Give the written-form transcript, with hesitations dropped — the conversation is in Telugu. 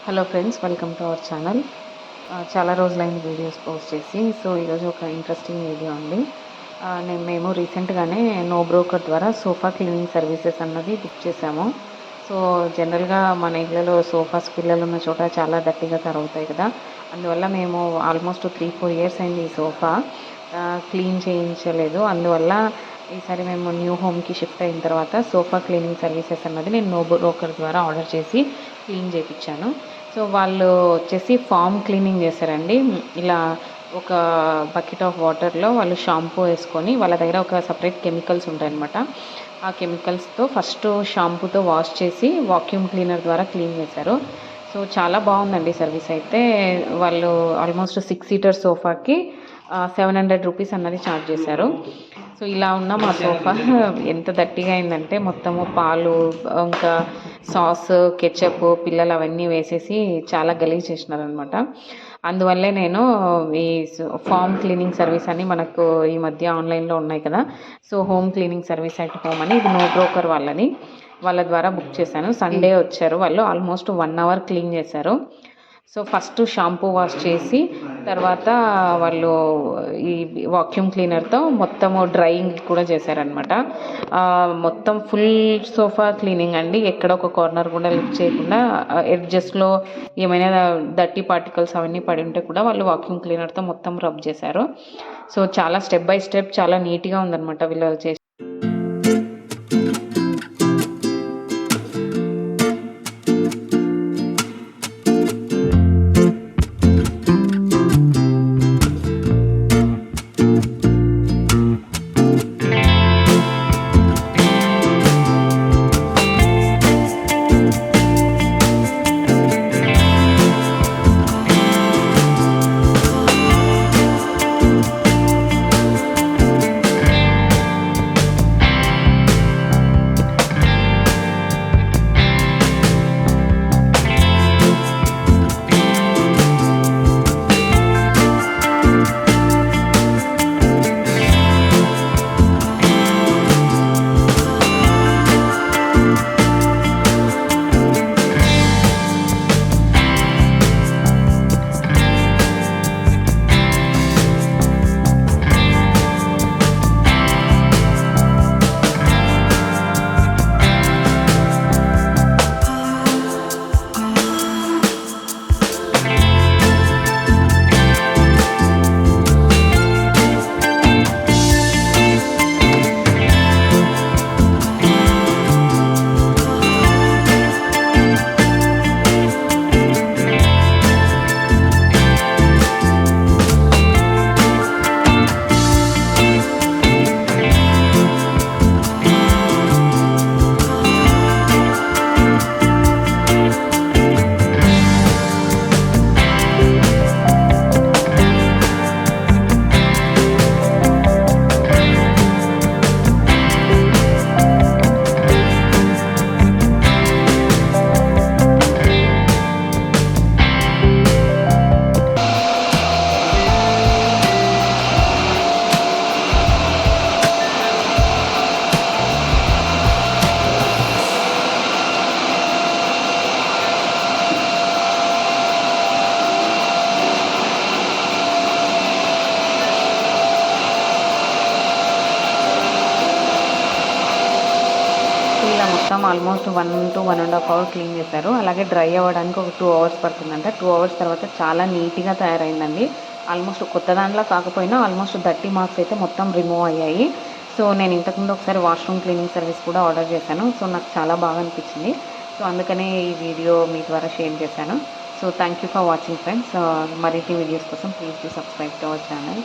Hello friends, welcome to our channel. చాలా రోజులైంది వీడియోస్ పోస్ట్ చేసి. సో ఈరోజు ఒక ఇంట్రెస్టింగ్ వీడియో అండి. మేము రీసెంట్గానే నో బ్రోకర్ ద్వారా సోఫా క్లీనింగ్ సర్వీసెస్ అన్నది బుక్ చేసాము. సో జనరల్గా మన ఇళ్ళలో సోఫాస్ పిల్లలు ఉన్న చోట చాలా దట్టిగా తరుగుతాయి కదా. అందువల్ల మేము ఆల్మోస్ట్ 3-4 ఇయర్స్ అయింది ఈ సోఫా క్లీన్ చేయించలేదు. అందువల్ల ఈసారి మేము న్యూ హోమ్కి షిఫ్ట్ అయిన తర్వాత సోఫా క్లీనింగ్ సర్వీసెస్ అన్నది నేను నో బ్రోకర్ ద్వారా ఆర్డర్ చేసి క్లీన్ చేయించాను. సో వాళ్ళు వచ్చేసి ఫామ్ క్లీనింగ్ చేశారండి. ఇలా ఒక బకెట్ ఆఫ్ వాటర్లో వాళ్ళు షాంపూ వేసుకొని, వాళ్ళ దగ్గర ఒక సపరేట్ కెమికల్స్ ఉంటాయన్నమాట. ఆ కెమికల్స్తో ఫస్ట్ షాంపూతో వాష్ చేసి వాక్యూమ్ క్లీనర్ ద్వారా క్లీన్ చేశారు. సో చాలా బాగుందండి సర్వీస్ అయితే. వాళ్ళు ఆల్మోస్ట్ 6 సీటర్ సోఫాకి 700 రూపీస్ అన్నది ఛార్జ్ చేశారు. సో ఇలా ఉన్న మా సోఫా ఎంత దట్టిగా అయిందంటే మొత్తము పాలు, ఇంకా సాస్, కెచప్, పిల్లలు అవన్నీ వేసేసి చాలా గలీజ్ చేసినారనమాట. అందువల్లే నేను ఈ ఫామ్ క్లీనింగ్ సర్వీస్ అని మనకు ఈ మధ్య ఆన్లైన్లో ఉన్నాయి కదా. So home cleaning service at home అని, ఇది నో బ్రోకర్ వాళ్ళ ద్వారా బుక్ చేశాను. సండే వచ్చారు వాళ్ళు. ఆల్మోస్ట్ 1 అవర్ క్లీన్ చేశారు. సో ఫస్ట్ షాంపూ వాష్ చేసి తర్వాత వాళ్ళు ఈ వాక్యూమ్ క్లీనర్తో మొత్తము డ్రైయింగ్ కూడా చేశారనమాట. మొత్తం ఫుల్ సోఫా క్లీనింగ్ అండి. ఎక్కడ ఒక కార్నర్ కూడా లిఫ్ట్ చేయకుండా, ఎడ్జస్ట్లో ఏమైనా డర్టీ పార్టికల్స్ అవన్నీ పడి ఉంటే కూడా వాళ్ళు వాక్యూమ్ క్లీనర్తో మొత్తం రబ్ చేశారు. సో చాలా స్టెప్ బై స్టెప్ చాలా నీట్గా ఉందన్నమాట వీళ్ళు చేసి. ఇలా మొత్తం ఆల్మోస్ట్ 1 to 1.5 అవర్ క్లీన్ చేశారు. అలాగే డ్రై అవ్వడానికి ఒక 2 అవర్స్ పడుతుందంట. 2 అవర్స్ తర్వాత చాలా నీట్గా తయారైందండి. ఆల్మోస్ట్ కొత్త దాంట్లో కాకపోయినా ఆల్మోస్ట్ 30 మార్క్స్ అయితే మొత్తం రిమూవ్ అయ్యాయి. సో నేను ఇంతకుముందు ఒకసారి వాష్రూమ్ క్లీనింగ్ సర్వీస్ కూడా ఆర్డర్ చేశాను. సో నాకు చాలా బాగా అనిపించింది. సో అందుకనే ఈ వీడియో మీ ద్వారా షేర్ చేశాను. So thank you for watching friends. మరిన్ని వీడియోస్ కోసం please do subscribe to our channel.